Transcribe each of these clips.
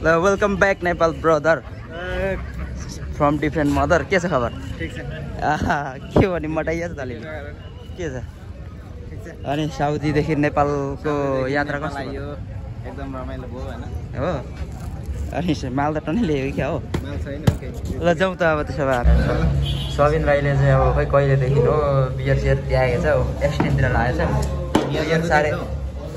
Welcome back Nepal brother from different mother. के छ खबर? ठीक छ। के भने मटाइया त अलिअलि के छ? अनि साउदीदेखि नेपालको यात्रा कस्तो लाग्यो? एकदम रमाइलो भयो हैन? हो। अनि माल त टनै ल्यायो क्या हो? माल छैन ओके। ल जाउँ त अब त्यसो भए। सबिन राईले चाहिँ अब खै कहिलेदेखि हो बियर सियर त्यागेको छ हो, एक्सटेन्डतिर लागेको छ। बियर साह्रै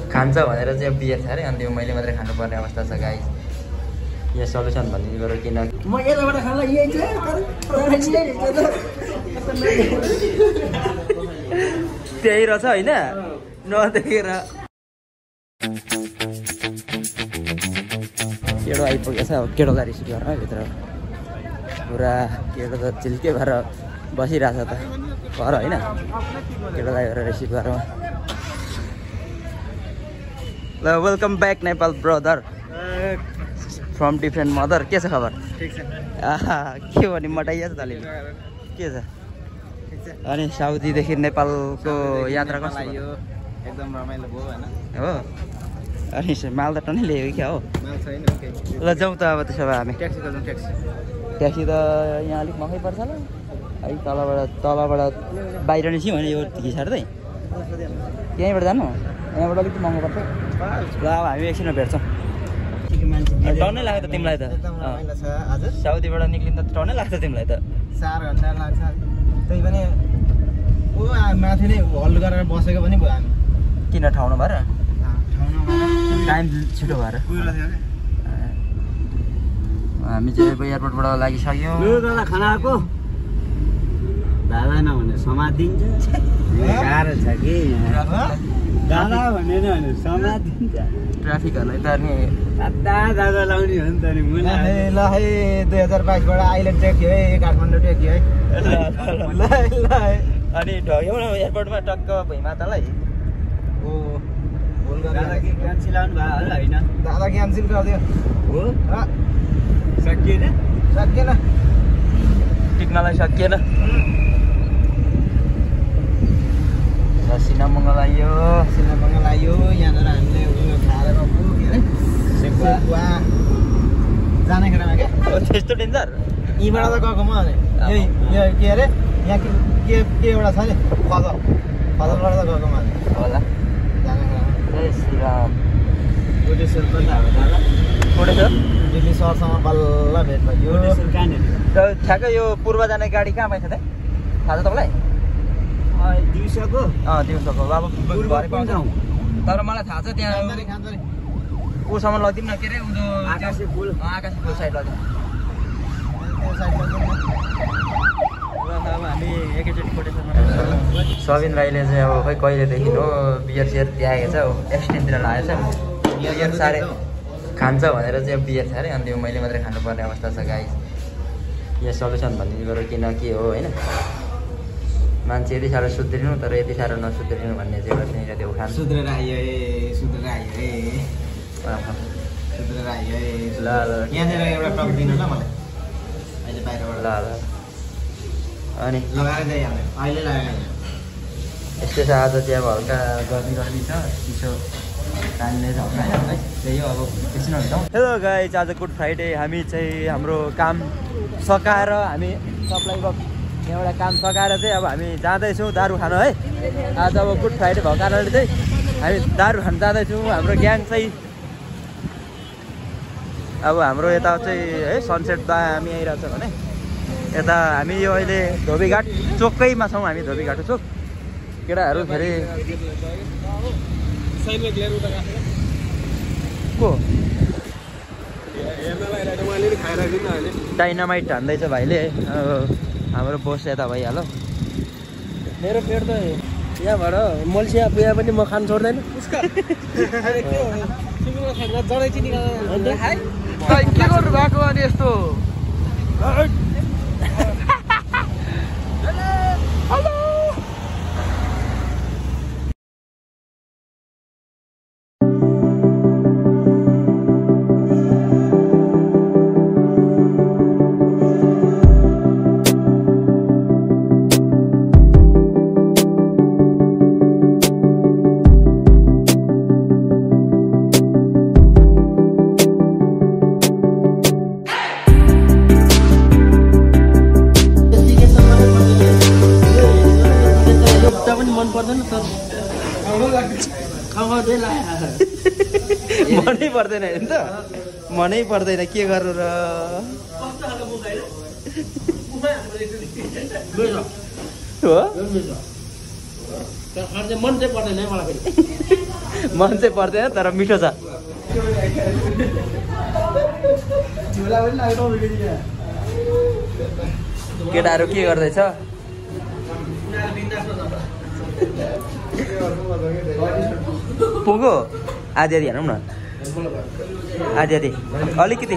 खान्छ भनेर चाहिँ बियर छ अरे, अनि त्यो मैले मात्रै खानुपर्ने अवस्था छ गाइस। यहाँ सल्युसन भन्ने गरेर किन म यताबाट खाला यही छ त्यही रहेछ होइन नदेखेर। केटो आइपुगेछ अब केटोलाई रिसिभ गर्न भित्र पुरा केटो त चिल्के भएर बसिरहेछ त घर होइन। केटोलाई गएर रिसिभ गरौँ। ल welcome back Nepal brother from different mother. के छ खबर? ठीक छ। के भने मटाइया त अलिअलि के छ? अनि साउदीदेखि नेपालको यात्रा कस्तो लाग्यो? एकदम रमाइलो भयो हैन? हो। अनि माल त टनै ल्यायो क्या हो? माल छैन ओके। ल जाउँ त अब त्यसो भए हामी। ट्याक्सी गर्छौँ ट्याक्सी। ट्याक्सी त यहाँ अलिक महँगै पर्छ ल है। तलबाट बाहिर निस्क्यौँ होइन यो घिसार चाहिँ त्यहीँबाट जानु। यहाँबाट अलिक महँगो पर्छ। ल अब हामी एकछिनमा भेट्छौँ। टनै लाग्छ त तिमीलाई त? साउदीबाट निक्लिँदा त टनै लाग्छ तिमीलाई त? 4 घण्टा लाग्छ। त्यही पनि ओ माथि नै होल्ड गरेर बसेको पनि भयो हामी। किन ठाउँमा भएर? टाइम छिटो भएर हामी चाहिँ एयरपोर्टबाट लागिसक्यौँ। दादा खाना आएको दादा नभने समातिन्छ। गाह्रो छ कि दादा भनेन भने समातिन्छ। ट्राफिकहरूलाई त नि दादा लाउने हो नि त नि ल है 2022 बाट आइल्यान्ड टेक्यो है काठमाडौँ टेक्यो है। ल अनि ढग्यौँ न एयरपोर्टमा टक्क भुइँमातालाई। ओ दादा के क्यान्सिल आउनु भयो होला होइन? दादा क्यान्सिल गरिदियो हो। सकिएन टिक्नलाई सकिएन। सिनामङ्ग लाग्यो यहाँनिर हामीले उयो खाएर सेकुवा जाने खेरमा क्या। त्यस्तो डेन्जर यहीँबाट त गएको म यो के अरे यहाँ के एउटा छ नि फजलबाट त गएको म होला जाने खेरमा। जय श्रीराम। कोटेश्वर पनि हो दादा। कोटेश्वर दिल्ली सहरसँग बल्ल भेट भयो। कोटेश्वर कहाँनिर? ठ्याक्कै यो पूर्व जाने गाडी कहाँ पाइन्छ त? थाहा छ तपाईँलाई? दिउँसोको दिउँसोको अब भरे पाउँछ। तर मलाई थाहा छ त्यहाँ ऊसम्म लगिदिउँ न। के अरे उनीहरू आकाशे फुल साइड लगिदिउँ। अब हामी एकैचोटि कोटेश्वरमा सबिन राईले चाहिँ अब खै कहिलेदेखि हो बियर सियर त्यागेको छ हो, एक्सटेन्डतिर लागेको छ। बियर साह्रै खान्छ भनेर चाहिँ बियर छ अरे, अनि त्यो मैले मात्रै खानुपर्ने अवस्था छ गाइस। यहाँ सल्युसन भन्ने गरेर किन के हो होइन। मान्छे यति साह्रो सुध्रिनु तर यति साह्रो नसुध्रिनु भन्ने चाहिँ एउटा त्यहीँनिर त्यो उठान। सुध्रेर आयो ल यहाँनिर एउटा टप दिनु ल मलाई अहिले बाहिरबाट। ल अनि लगाएर जाइहाल्यो अहिले लगाएर यस्तै छ आज चाहिँ अब हल्का गर्मी छ चिसो कानले है त्यही हो। अब एकछिन हुन्छ। हेलो गाइस, आज गुड फ्राइडे। हामी चाहिँ हाम्रो काम सकाएर हामी सबलाई यहाँबाट काम सकाएर चाहिँ अब हामी जाँदैछौँ दारू खान है। आज अब गुड फ्राइडे भएको कारणले चाहिँ हामी दारू खान जाँदैछौँ। हाम्रो ग्याङ चाहिँ अब हाम्रो यता चाहिँ है सनसेट दामी आइरहेको छ भने यता हामी यो अहिले धोबीघाट चोकैमा छौँ। हामी धोबीघाट चोक केटाहरू फेरि को डाइनामाइट हान्दैछ भाइले। हाम्रो बोस यता भइहाल्यो। मेरो पेट त यहाँबाट मल्सिया पुया पनि म खान छोड्दैन। के गर्नु भएको अनि यस्तो मनै पर्दैन हेर्नु त मनै पर्दैन के गर्नु र हो मन चाहिँ पर्दैन तर मिठो छ केटाहरू के गर्दैछ पुग्यो आधी आधी हेरौँ न आधी आधी अलिकति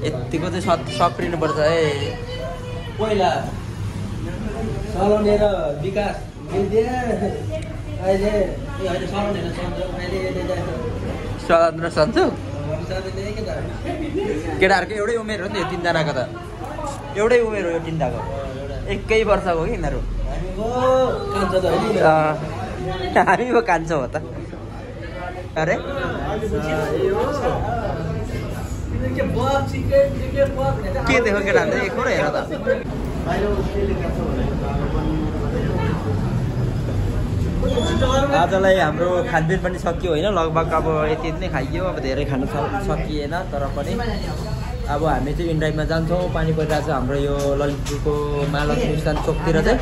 यतिको चाहिँ सप्रिनुपर्छ है पहिला सलोने र विकास सलोन र सन्चु केटाहरूको एउटै उमेर हो नि यो तिनजनाको त एउटै उमेर हो यो तिनजनाको एकै वर्षको हो कि यिनीहरू हामी पो कान्छौँ हो त अरे के देखो केटा एक कुरो हेर त आजलाई हाम्रो खानपिन पनि सकियो होइन लगभग अब यति नै खाइयो अब धेरै खान सकिएन तर पनि अब हामी चाहिँ इन्ड्राइभमा जान्छौँ पानी परिरहेको छ हाम्रो यो ललितपुरको महालक्ष्मी स्थान चोकतिर चाहिँ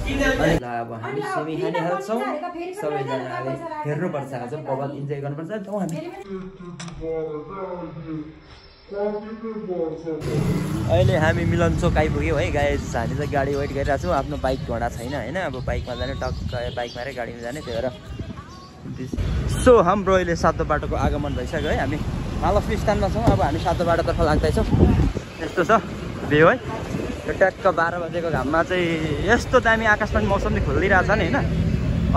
अनि अब हामी सेमी खानिहाल्छौँ सबैजनाले हेर्नुपर्छ आज बहुत इन्जोय गर्नुपर्छ जाउँ हामी अहिले हामी मिलन चोक आइपुग्यौँ है गाइस हामी चाहिँ गाडी वेट गरिरहेको छौँ आफ्नो बाइक घोडा छैन होइन अब बाइकमा जाने टक्क बाइकमा गाडीमा जाने त्यही भएर सो हाम्रो अहिले सातो बाटोको आगमन भइसक्यो है हामी महालक्ष्मी स्थानमा छौँ अब हामी सातो बाटोतर्फ लाग्दैछौँ यस्तो छ भ्यू है यो ट्याक्क 12 बजेको घाममा चाहिँ यस्तो दामी आकाश पनि मौसम चाहिँ खुलिरहेको छ नि होइन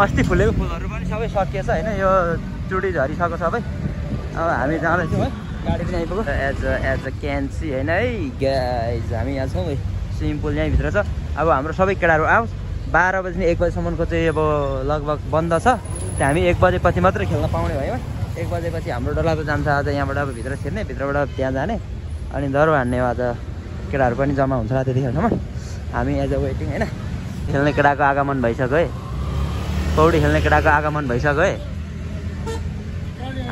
अस्ति फुलेको फुलहरू पनि सबै सकिएछ होइन यो चुडी झरिसक्यो सबै अब हामी जाँदैछौँ है गाडी पनि आइपुग्यो एज अ क्यान्सी होइन है गाइज हामी यहाँ छौँ है स्विमिङ पुल यहीँभित्र छ अब हाम्रो सबै केटाहरू आओस् 12 बजी 1 बजीसम्मको चाहिँ अब लगभग बन्द छ चाहिँ हामी 1 बजेपछि मात्रै खेल्न पाउने भयो 1 बजेपछि हाम्रो डल्लाको जान्छ आज यहाँबाट अब भित्र छिर्ने भित्रबाट त्यहाँ जाने अनि दरो हान्ने आज केटाहरू पनि जम्मा हुन्छ होला त्यतिखेरसम्म हामी एज अ वेटिङ होइन खेल्ने केटाको आगमन भइसक्यो है पौडी खेल्ने केटाको आगमन भइसक्यो है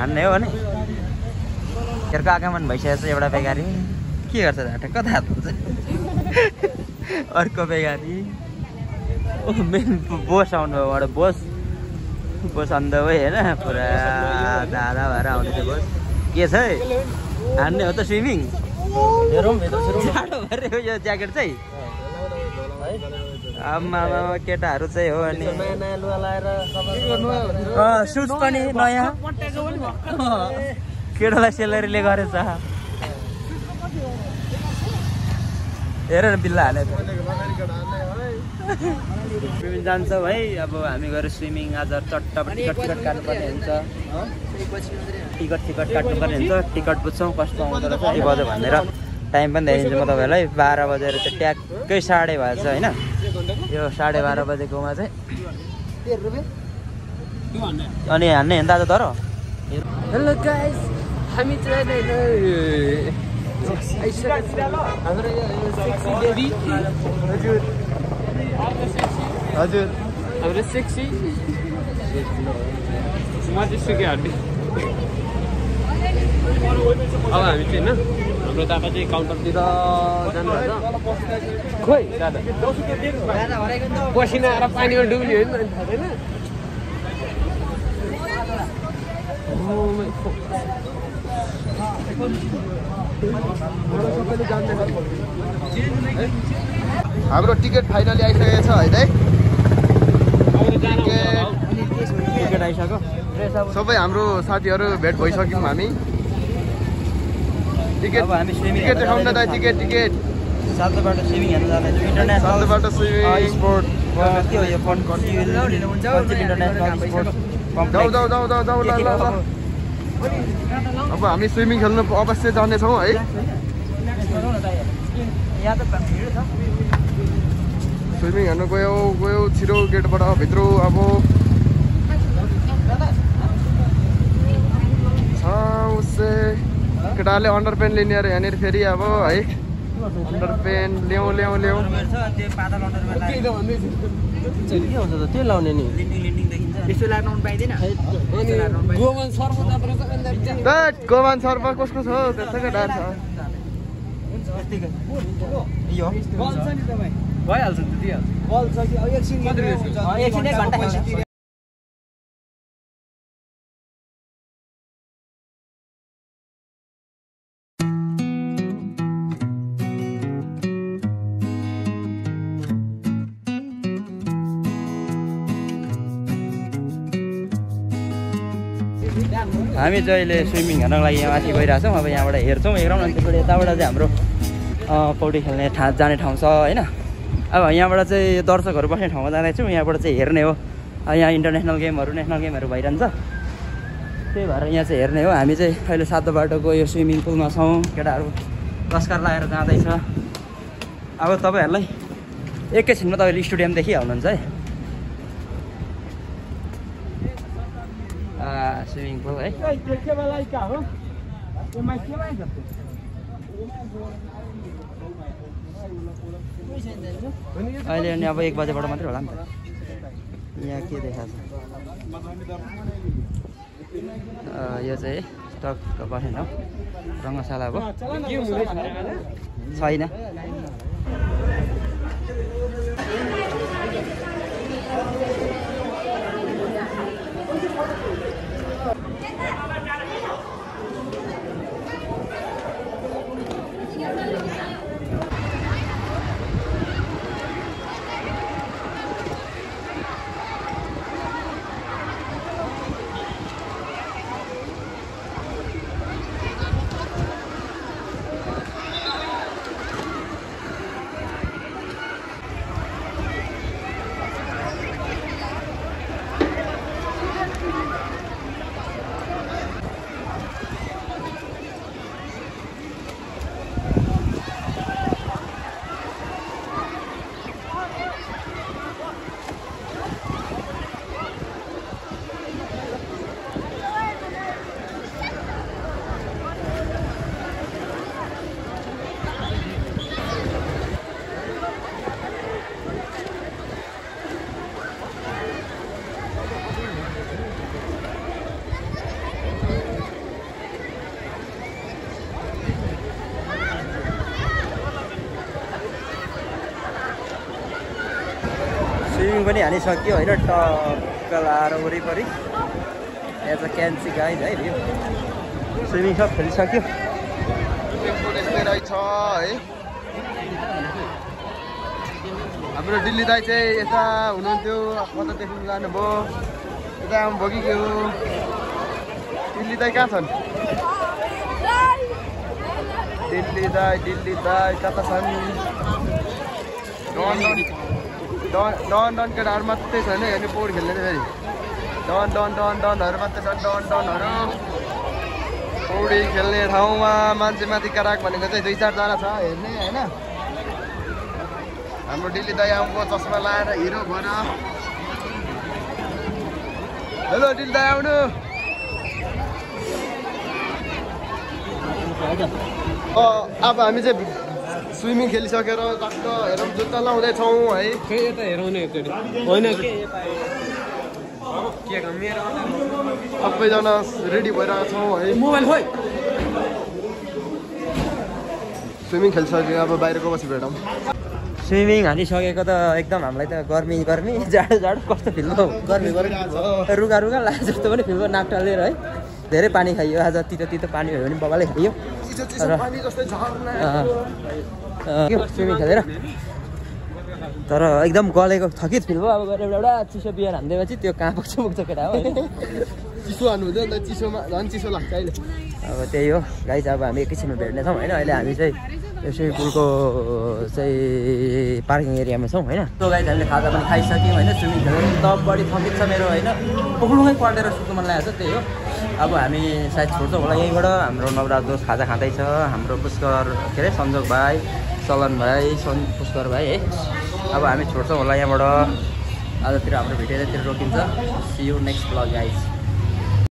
हान्ने हो भने केटाको आगमन भइसकेको छ एउटा बेगारी के गर्छ झाटा कता हात हुन्छ अर्को बेगारी ओ मेन बोस आउनुभयो बोस अन्त भयो होइन पुरा दादा भएर आउने थियो बोस के छ है हान्ने हो त स्विमिङ जाडो भएर यो ज्याकेट चाहिँ आमा केटाहरू चाहिँ हो अनि सुज पनि नयाँ केटालाई सेलेरीले गरेछ हेर न बिल्ला हाले स्विमिङ जान्छौँ है अब हामी गएर स्विमिङ आज चट्ट टिकट काट्नुपर्ने हुन्छ टिकट काट्नुपर्ने हुन्छ टिकट बुझ्छौँ कस्तो आउँदो रहेछ 1 बजे भनेर टाइम पनि देखाइदिन्छु म तपाईँहरूलाई 12 बजेर चाहिँ ट्याक्कै 12:30 भएछ होइन यो 12:30 बजेकोमा चाहिँ अनि हान्ने हेर्दा आज तर हेलो गाइस हामी चाहिँ हजुर हाम्रो सेक्सी म चाहिँ सुके हड्डी अब हामी चाहिँ होइन हाम्रो दादा चाहिँ काउन्टरतिर जानुभएको खोइ दादा पसिना आएर पानीमा डुब्ने हो नि थाहा छैन हाम्रो टिकट फाइनली आइसकेको छ होइन टिकट आइसक्यो सबै हाम्रो साथीहरू भेट भइसक्यौँ हामी टिकट देखाउनु न टिकट सातोबाट स्विमिङ हेर्न जाँदैछौँ इन्टरनेसनल स्पोर्ट के हो यो जाऊ अब हामी स्विमिङ खेल्नु अवश्य जानेछौँ है स्विमिङ हेर्नु गयो छिटो गेटबाट भित्र अब केटाले अन्डर प्यान्ट लिने यहाँनिर फेरि अब है अन्डरपेन्ट ल्याउ ल्याउ ल्याउ त्यो पातल अन्डरवेयर के हुन्छ त त्यो लाउने नि लिन्डिङ देखिन्छ त्यस्तो लाउनु पाइँदैन गोमन सर्फ गोमान सर्फ कसको छ त्यसैको डान्स छ यो बल्छ नि तपाईँ भइहाल्छ नि दिइहाल्छ बल्छ कि एकछिन एकछिन एक घन्टा खेल्छ हामी चाहिँ अहिले स्विमिङ हेर्नको लागि यहाँ माथि गइरहेछौँ अब यहाँबाट हेर्छौँ हेरौँ अनि त्यसबाट यताबाट चाहिँ हाम्रो पौडी खेल्ने जाने ठाउँ छ होइन अब यहाँबाट चाहिँ दर्शकहरू बस्ने ठाउँमा जाँदैछौँ यहाँबाट चाहिँ हेर्ने हो यहाँ इन्टरनेसनल गेमहरू नेसनल गेमहरू भइरहन्छ त्यही भएर यहाँ चाहिँ हेर्ने हो हामी चाहिँ अहिले सातो बाटोको यो स्विमिङ पुलमा छौँ केटाहरू लस्कर लगाएर जाँदैछ अब तपाईँहरूलाई एकैछिनमा तपाईँले स्टेडियम देखिहाल्नुहुन्छ है स्विमिङ पुल है अहिले अनि अब 1 बजेबाट मात्रै होला नि त यहाँ के देखाएको छ यो चाहिँ स्टकको बस्ने ठाउँ रङ्गशाला हो छैन स्विमिङ पनि हालिसक्यो होइन टक्क लाएर वरिपरि यहाँ चाहिँ क्यान्सी गाई है भ्यू स्विमिङ सब खेलिसक्यो रहेछ है हाम्रो दिल्ली दाइ चाहिँ यता हुनुहुन्थ्यो कता देख्नु जानुभयो यता आउनुभयो कि के हो दिल्ली दाइ कहाँ छन् दिल्ली दाइ कता छन् डन केटाहरू मात्रै छैन हेर्ने पौडी खेल्ने फेरि डनहरू मात्रै छन् डनहरू पौडी खेल्ने ठाउँमा मान्छे माथि कराक भनेको चाहिँ 2-4 जना छ हेर्ने होइन हाम्रो दिल्ली दाइ आउनुभयो चस्मा लाएर हिरो भएर हेलो दिल्ली दाइ आउनु अब हामी चाहिँ स्विमिङ खेलिसकेर टक्क हेरौँ जुत्ता लाउँदैछौँ है यता हेराउने होइन सबैजना रेडी भइरहेको छौँ है मोबाइल खोइ स्विमिङ खेलिसक्यो अब बाहिरको पछि भेटौँ स्विमिङ हालिसकेको त एकदम हामीलाई त गर्मी जाडो कस्तो फिल भयो गर्मी रुगा लाग्यो जस्तो पनि फिल भयो नाक टालेर है धेरै पानी खाइयो आज तितो पानी भयो भने बाबाले खाइयो स्विमिङ खेलेर तर एकदम गलेको थकित फिल भयो अब गएर एउटा चिसो बिहान हान्दैपछि त्यो कहाँ पुग्छ केटा हो चिसो हान्नु हुँदैन अन्त चिसोमा झन् चिसो लाग्छ अहिले अब त्यही हो गाइज अब हामी एकैछिनमा भेट्नेछौँ होइन अहिले हामी चाहिँ यो स्विमिङ पुलको चाहिँ पार्किङ एरियामा छौँ होइन त्यो गाइज हामीले खाजा पनि खाइसक्यौँ होइन स्विमिङ खेलेर एकदम बढी थकित छ मेरो होइन पुग्नुमै पल्टेर सुत्नु मन लागेको छ त्यही हो अब हामी सायद छोड्छौँ होला यहीँबाट हाम्रो नवराज दोस्त खाजा खाँदैछ हाम्रो पुष्कर के अरे सन्जोग भाइ चलन भाइ पुष्कर भाइ है अब हामी छोड्छौँ होला यहाँबाट आजतिर हाम्रो भिडियोतिर रोकिन्छ see you next vlog guys